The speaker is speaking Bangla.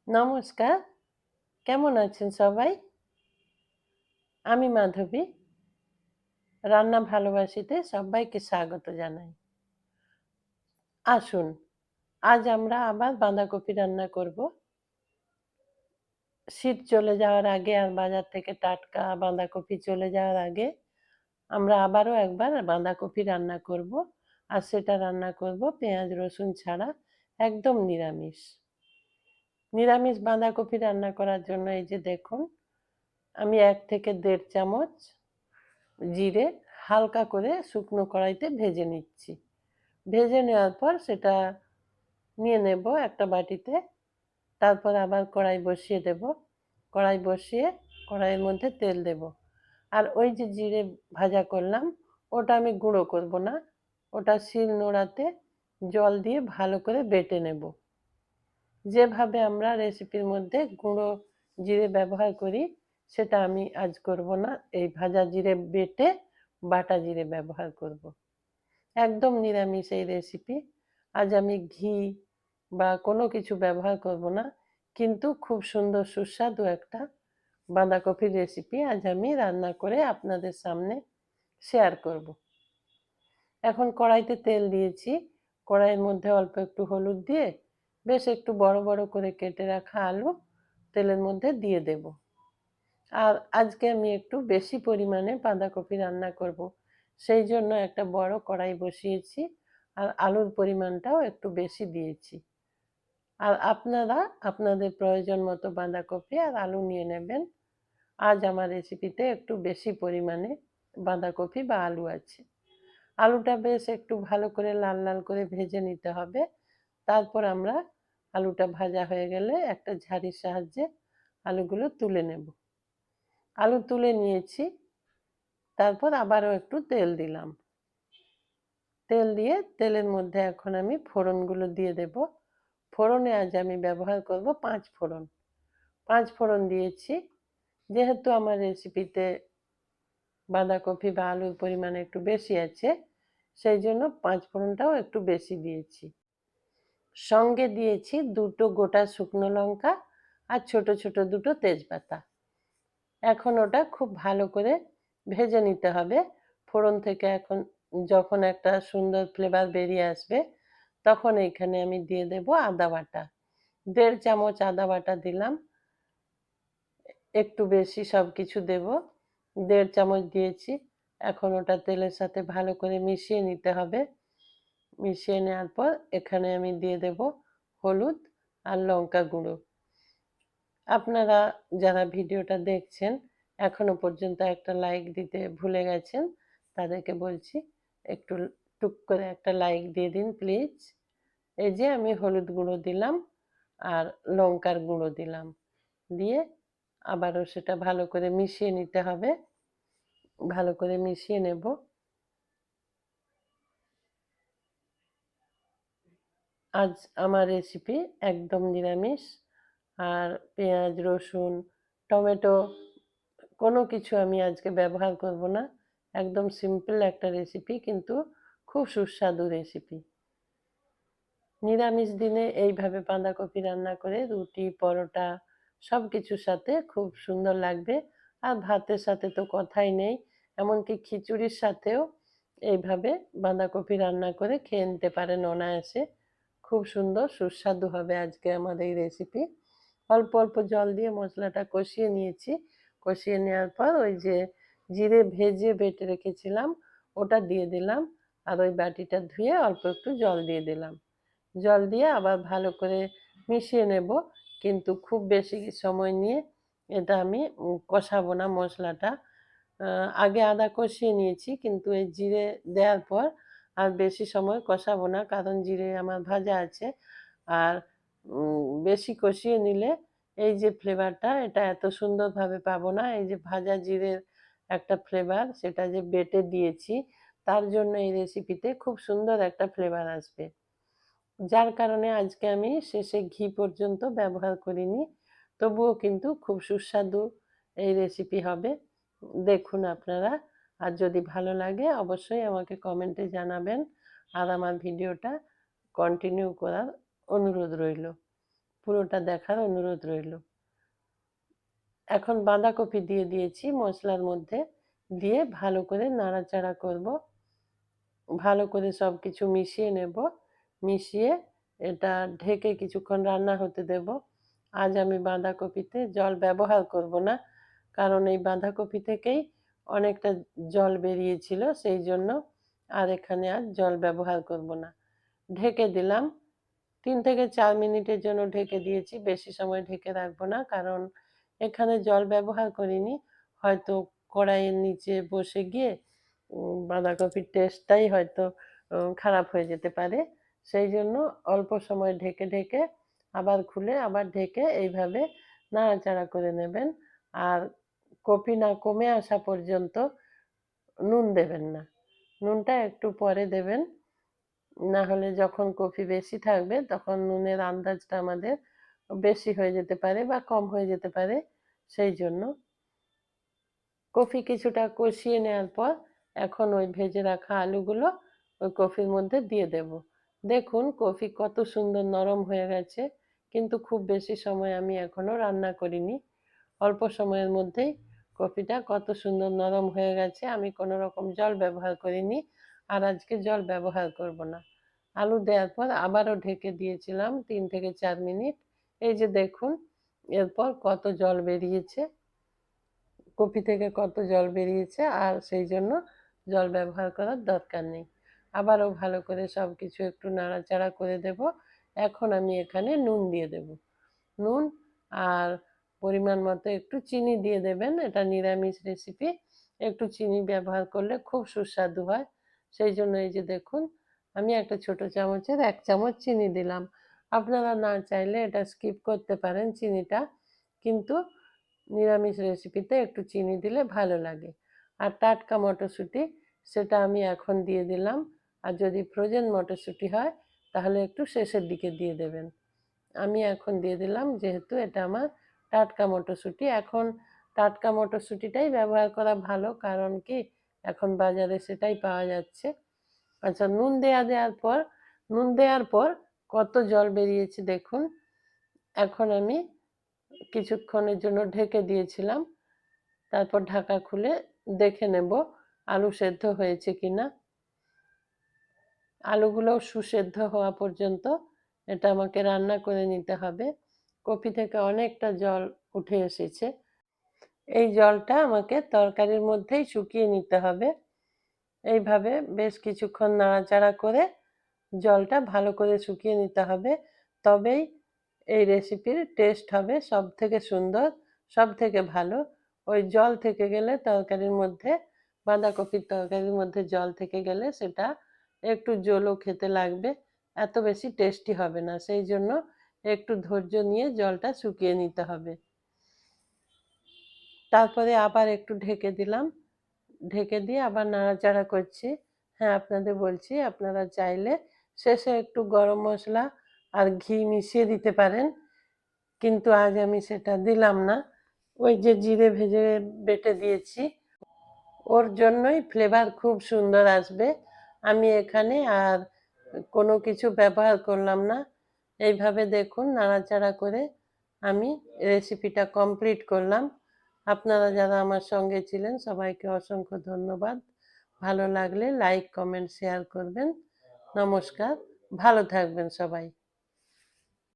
নমস্কার। কেমন আছেন সবাই? আমি মাধবী। রান্না ভালোবাসিতে সব্বাইকে স্বাগত জানাই। আসুন, আজ আমরা আবার বাঁধাকপি রান্না করব। শীত চলে যাওয়ার আগে আর বাজার থেকে টাটকা বাঁধাকপি চলে যাওয়ার আগে আমরা আবারও একবার বাঁধাকপি রান্না করব। আর সেটা রান্না করব পেঁয়াজ রসুন ছাড়া, একদম নিরামিষ। নিরামিষ বাঁধাকপি রান্না করার জন্য এই যে দেখুন, আমি ১ থেকে ১.৫ চামচ জিরে হালকা করে শুকনো কড়াইতে ভেজে নিচ্ছি। ভেজে নেওয়ার পর সেটা নিয়ে নেব একটা বাটিতে। তারপর আবার কড়াই বসিয়ে দেব। কড়াই বসিয়ে কড়াইয়ের মধ্যে তেল দেব। আর ওই যে জিরে ভাজা করলাম, ওটা আমি গুঁড়ো করব না। ওটা শিল নোড়াতে জল দিয়ে ভালো করে বেটে নেব। যেভাবে আমরা রেসিপির মধ্যে গুঁড়ো জিরে ব্যবহার করি, সেটা আমি আজ করব না। এই ভাজা জিরে বেটে বাটা জিরে ব্যবহার করব। একদম নিরামিষ এই রেসিপি। আজ আমি ঘি বা কোনো কিছু ব্যবহার করব না, কিন্তু খুব সুন্দর সুস্বাদু একটা বাঁধাকপির রেসিপি আজ আমি রান্না করে আপনাদের সামনে শেয়ার করব। এখন কড়াইতে তেল দিয়েছি। কড়াইয়ের মধ্যে অল্প একটু হলুদ দিয়ে বেশ একটু বড় বড় করে কেটে রাখা আলু তেলের মধ্যে দিয়ে দেব। আর আজকে আমি একটু বেশি পরিমাণে বাঁধাকপি রান্না করব, সেই জন্য একটা বড় কড়াই বসিয়েছি আর আলুর পরিমাণটাও একটু বেশি দিয়েছি। আর আপনারা আপনাদের প্রয়োজন মতো বাঁধাকপি আর আলু নিয়ে নেবেন। আজ আমার রেসিপিতে একটু বেশি পরিমাণে বাঁধাকপি বা আলু আছে। আলুটা বেশ একটু ভালো করে লাল লাল করে ভেজে নিতে হবে। তারপর আমরা আলুটা ভাজা হয়ে গেলে একটা ঝাড়ির সাহায্যে আলুগুলো তুলে নেব। আলু তুলে নিয়েছি। তারপর আবারও একটু তেল দিলাম। তেল দিয়ে তেলের মধ্যে এখন আমি ফোড়নগুলো দিয়ে দেব। ফোড়নে আজ আমি ব্যবহার করব ৫ ফোড়ন। ৫ ফোড়ন দিয়েছি। যেহেতু আমার রেসিপিতে বাঁধাকপি বা আলুর পরিমাণ একটু বেশি আছে, সেই জন্য ৫ ফোড়নটাও একটু বেশি দিয়েছি। সঙ্গে দিয়েছি ২টো গোটা শুকনো লঙ্কা আর ছোট ছোট ২টো তেজপাতা। এখন ওটা খুব ভালো করে ভেজে নিতে হবে। ফোড়ন থেকে এখন যখন একটা সুন্দর ফ্লেভার বেরিয়ে আসবে, তখন এইখানে আমি দিয়ে দেব আদা বাটা। ১.৫ চামচ আদা বাটা দিলাম। একটু বেশি সব কিছু দেব। ১.৫ চামচ দিয়েছি। এখন ওটা তেলের সাথে ভালো করে মিশিয়ে নিতে হবে। মিশিয়ে নেওয়ার পর এখানে আমি দিয়ে দেব হলুদ আর লঙ্কা গুঁড়ো। আপনারা যারা ভিডিওটা দেখছেন এখনো পর্যন্ত একটা লাইক দিতে ভুলে গেছেন, তাদেরকে বলছি একটু টুক করে একটা লাইক দিয়ে দিন প্লিজ। এই যে আমি হলুদ গুঁড়ো দিলাম আর লঙ্কার গুঁড়ো দিলাম, দিয়ে আবারও সেটা ভালো করে মিশিয়ে নিতে হবে। ভালো করে মিশিয়ে নেব। আজ আমার রেসিপি একদম নিরামিষ। আর পেঁয়াজ রসুন টমেটো কোনো কিছু আমি আজকে ব্যবহার করব না। একদম সিম্পল একটা রেসিপি, কিন্তু খুব সুস্বাদু রেসিপি। নিরামিষ দিনে এইভাবে বাঁধাকপি রান্না করে রুটি পরোটা সব কিছুর সাথে খুব সুন্দর লাগবে। আর ভাতের সাথে তো কথাই নেই, এমনকি খিচুড়ির সাথেও এইভাবে বাঁধাকপি রান্না করে খেয়ে নিতে পারেন অনায়াসে। খুব সুন্দর সুস্বাদু হবে আজকে আমার এই রেসিপি। অল্প অল্প জল দিয়ে মশলাটা কষিয়ে নিয়েছি। কষিয়ে নেওয়ার পর ওই যে জিরে ভেজে বেটে রেখেছিলাম ওটা দিয়ে দিলাম। আর ওই বাটিটা ধুয়ে অল্প একটু জল দিয়ে দিলাম। জল দিয়ে আবার ভালো করে মিশিয়ে নেব, কিন্তু খুব বেশি সময় নিয়ে এটা আমি কষাবো না মশলাটা। আগে আদা কষিয়ে নিয়েছি, কিন্তু এই জিরে দেওয়ার পর আর বেশি সময় কষাবো না, কারণ জিরে আমার ভাজা আছে। আর বেশি কষিয়ে নিলে এই যে ফ্লেভারটা এটা এত সুন্দরভাবে পাবো না। এই যে ভাজা জিরের একটা ফ্লেভার, সেটা যে বেটে দিয়েছি, তার জন্য এই রেসিপিতে খুব সুন্দর একটা ফ্লেভার আসবে। যার কারণে আজকে আমি শেষে ঘি পর্যন্ত ব্যবহার করিনি। তবুও কিন্তু খুব সুস্বাদু এই রেসিপি হবে। দেখুন আপনারা। আর যদি ভালো লাগে অবশ্যই আমাকে কমেন্টে জানাবেন। আর আমার ভিডিওটা কন্টিনিউ করার অনুরোধ রইল। পুরোটা দেখার অনুরোধ রইল। এখন বাঁধাকপি দিয়ে দিয়েছি মশলার মধ্যে, দিয়ে ভালো করে নাড়াচাড়া করব, ভালো করে সব কিছু মিশিয়ে নেব। মিশিয়ে এটা ঢেকে কিছুক্ষণ রান্না হতে দেব। আজ আমি বাঁধাকপিতে জল ব্যবহার করব না, কারণ এই বাঁধাকপি থেকেই অনেকটা জল বেরিয়েছিল, সেই জন্য আর এখানে আর জল ব্যবহার করব না। ঢেকে দিলাম, 3 থেকে 4 মিনিটের জন্য ঢেকে দিয়েছি, বেশি সময় ঢেকে রাখবো না, কারণ এখানে জল ব্যবহার করিনি। হয়তো কড়াইয়ের নিচে বসে গিয়ে বাঁধাকপির টেস্টটাই হয়তো খারাপ হয়ে যেতে পারে। সেই জন্য অল্প সময় ঢেকে ঢেকে আবার খুলে আবার ঢেকে এইভাবে নাড়াচাড়া করে নেবেন। আর কপি না কমে আসা পর্যন্ত নুন দেবেন না, নুনটা একটু পরে দেবেন, না হলে যখন কফি বেশি থাকবে তখন নুনের আন্দাজটা আমাদের বেশি হয়ে যেতে পারে বা কম হয়ে যেতে পারে। সেই জন্য কফি কিছুটা কষিয়ে নেওয়ার পর এখন ওই ভেজে রাখা আলুগুলো ওই কফির মধ্যে দিয়ে দেব। দেখুন কফি কত সুন্দর নরম হয়ে গেছে, কিন্তু খুব বেশি সময় আমি এখনো রান্না করিনি, অল্প সময়ের মধ্যেই কফিটা কত সুন্দর নরম হয়ে গেছে। আমি কোনো রকম জল ব্যবহার করিনি, আর আজকে জল ব্যবহার করব না। আলু দেওয়ার পর আবারও ঢেকে দিয়েছিলাম 3 থেকে 4 মিনিট। এই যে দেখুন এরপর কত জল বেরিয়েছে, কপি থেকে কত জল বেরিয়েছে, আর সেই জন্য জল ব্যবহার করার দরকার নেই। আবারও ভালো করে সব কিছু একটু নাড়াচাড়া করে দেব। এখন আমি এখানে নুন দিয়ে দেব, নুন আর পরিমাণ মতো একটু চিনি দিয়ে দেবেন। এটা নিরামিষ রেসিপি, একটু চিনি ব্যবহার করলে খুব সুস্বাদু হয়। সেই জন্য এই যে দেখুন আমি একটা ছোট চামচের 1 চামচ চিনি দিলাম। আপনারা না চাইলে এটা স্কিপ করতে পারেন চিনিটা, কিন্তু নিরামিষ রেসিপিতে একটু চিনি দিলে ভালো লাগে। আর টাটকা মটরশুঁটি সেটা আমি এখন দিয়ে দিলাম, আর যদি ফ্রোজেন মটরশুঁটি হয় তাহলে একটু শেষের দিকে দিয়ে দেবেন। আমি এখন দিয়ে দিলাম, যেহেতু এটা আমার টাটকা মটরশুঁটি। এখন টাটকা মটরশুঁটিটাই ব্যবহার করা ভালো, কারণ কি এখন বাজারে সেটাই পাওয়া যাচ্ছে। আচ্ছা, নুন দেওয়ার পর কত জল বেরিয়েছে দেখুন। এখন আমি কিছুক্ষণের জন্য ঢেকে দিয়েছিলাম, তারপর ঢাকা খুলে দেখে নেব আলু সেদ্ধ হয়েছে কিনা। আলুগুলো সুসেদ্ধ হওয়া পর্যন্ত এটা আমাকে রান্না করে নিতে হবে। কপি থেকে অনেকটা জল উঠে এসেছে, এই জলটা আমাকে তরকারির মধ্যেই শুকিয়ে নিতে হবে। এইভাবে বেশ কিছুক্ষণ নাড়াচাড়া করে জলটা ভালো করে শুকিয়ে নিতে হবে, তবেই এই রেসিপির টেস্ট হবে সব থেকে সুন্দর, সব থেকে ভালো। ওই জল থেকে গেলে তরকারির মধ্যে, বাঁধাকপির তরকারির মধ্যে জল থেকে গেলে সেটা একটু জলও খেতে লাগবে, এত বেশি টেস্টি হবে না। সেই জন্য একটু ধৈর্য নিয়ে জলটা শুকিয়ে নিতে হবে। তারপরে আবার একটু ঢেকে দিলাম, ঢেকে দিয়ে আবার নাড়াচাড়া করছি। হ্যাঁ, আপনাদের বলছি আপনারা চাইলে শেষে একটু গরম মশলা আর ঘি মিশিয়ে দিতে পারেন, কিন্তু আজ আমি সেটা দিলাম না। ওই যে জিরে ভেজে বেটে দিয়েছি, ওর জন্যই ফ্লেভার খুব সুন্দর আসবে। আমি এখানে আর কোনো কিছু ব্যবহার করলাম না। এইভাবে দেখুন নাড়াচাড়া করে আমি রেসিপিটা কমপ্লিট করলাম। আপনারা যারা আমার সঙ্গে ছিলেন সবাইকে অসংখ্য ধন্যবাদ। ভালো লাগলে লাইক, কমেন্ট, শেয়ার করবেন। নমস্কার, ভালো থাকবেন সবাই।